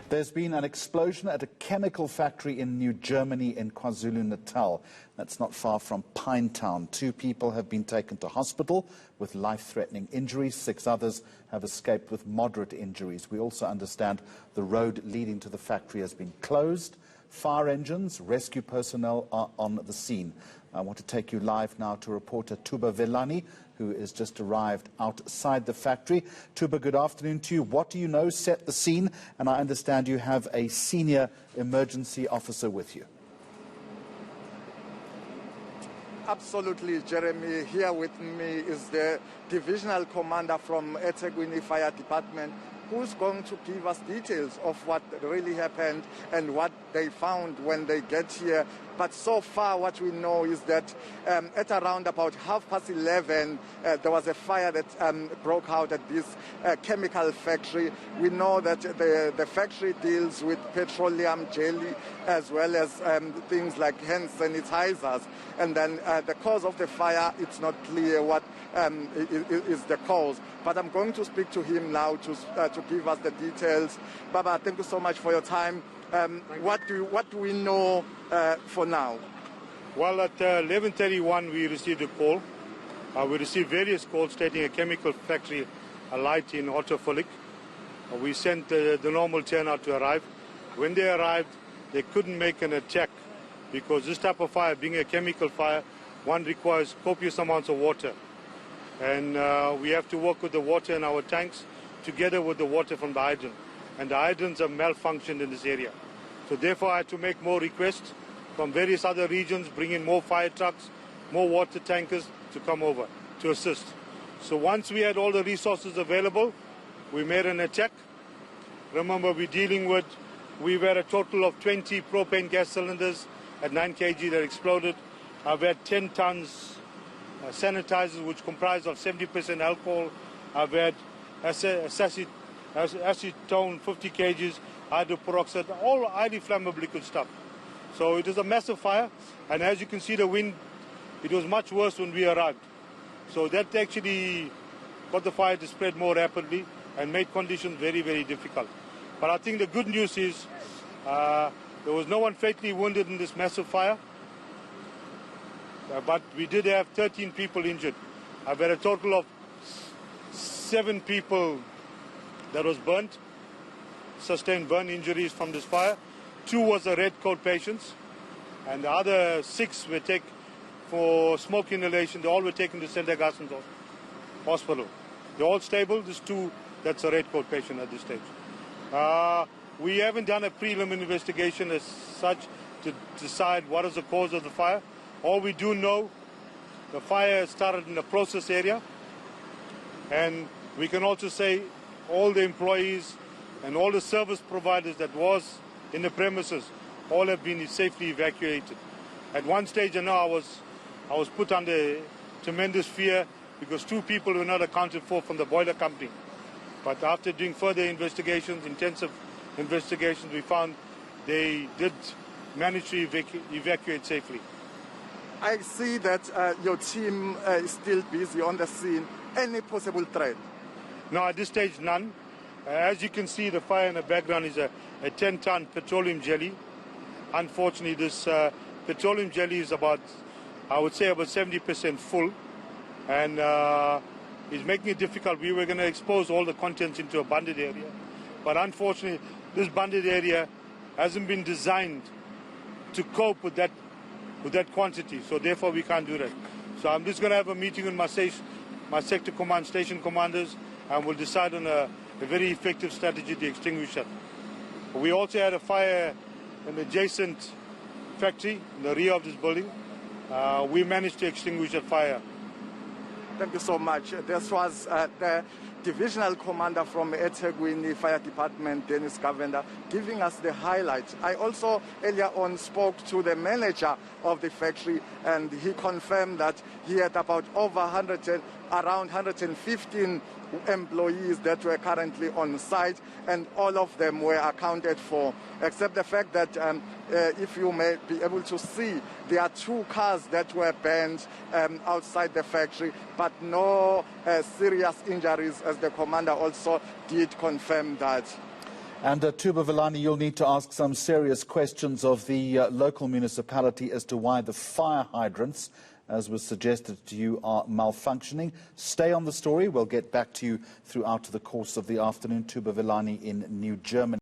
There's been an explosion at a chemical factory in New Germany in KwaZulu-Natal. That's not far from Pinetown. 2 people have been taken to hospital with life-threatening injuries. 6 others have escaped with moderate injuries. We also understand the road leading to the factory has been closed. Fire engines, rescue personnel are on the scene. I want to take you live now to reporter Thuba Vilane, who has just arrived outside the factory. Thuba, good afternoon to you. What do you know? Set the scene. And I understand you have a senior emergency officer with you. Absolutely, Jeremy. Here with me is the divisional commander from eThekwini Fire Department, who's going to give us details of what really happened and what they found when they get here. But so far what we know is that at around about 11:30, there was a fire that broke out at this chemical factory. We know that the factory deals with petroleum jelly as well as things like hand sanitizers. And then the cause of the fire, it's not clear what is the cause. But I'm going to speak to him now to give us the details. Baba, thank you so much for your time. What do we know for now? Well, at 11:31 we received a call. We received various calls stating a chemical factory alight in Otterfullick. We sent the normal turnout to arrive. When they arrived, they couldn't make an attack because this type of fire, being a chemical fire, one requires copious amounts of water. And we have to work with the water in our tanks together with the water from the hydrant. And the hydrants have malfunctioned in this area. So therefore I had to make more requests from various other regions, bring in more fire trucks, more water tankers to come over to assist. So once we had all the resources available, we made an attack. Remember, we've had a total of 20 propane gas cylinders at 9 kg that exploded. I've had 10 tons sanitizers, which comprise of 70% alcohol. I've had acetone, 50 kgs, hydroperoxide, all highly flammable liquid stuff. So it is a massive fire, and as you can see the wind, it was much worse when we arrived. So that actually got the fire to spread more rapidly and made conditions very, very difficult. But I think the good news is there was no one fatally wounded in this massive fire, but we did have 13 people injured. I've had a total of 7 people that was burnt, sustained burn injuries from this fire. 2 was the red coat patients, and the other 6 were taken for smoke inhalation. They all were taken to St. Augustine's Hospital. They're all stable. There's 2 that's a red coat patient at this stage. We haven't done a preliminary investigation as such to decide what is the cause of the fire. All we do know, the fire started in the process area, and we can also say all the employees and all the service providers that was in the premises all have been safely evacuated. At one stage, I know I was put under tremendous fear because 2 people were not accounted for from the boiler company. But after doing further investigations, intensive investigations, we found they did manage to evacuate safely. I see that your team is still busy on the scene. Any possible threat? No, at this stage, none. As you can see, the fire in the background is a 10-ton petroleum jelly. Unfortunately, this petroleum jelly is about, I would say, about 70% full, and it's making it difficult. We were going to expose all the contents into a bonded area, but unfortunately, this bonded area hasn't been designed to cope with that quantity, so therefore we can't do that. So I'm just going to have a meeting with my sector command, station commanders, and we'll decide on a very effective strategy to extinguish it. We also had a fire in the adjacent factory in the rear of this building. We managed to extinguish that fire. Thank you so much. This was the divisional commander from eThekwini Fire Department, Dennis Govender, giving us the highlights. I also earlier on spoke to the manager of the factory, and he confirmed that he had about around 115 employees that were currently on site, and all of them were accounted for, except the fact that if you may be able to see, there are 2 cars that were burned outside the factory, but no serious injuries, as the commander also did confirm that. And Thuba Vilane, you'll need to ask some serious questions of the local municipality as to why the fire hydrants, as was suggested to you, are malfunctioning. Stay on the story. We'll get back to you throughout the course of the afternoon. Thuba Vilane in New Germany.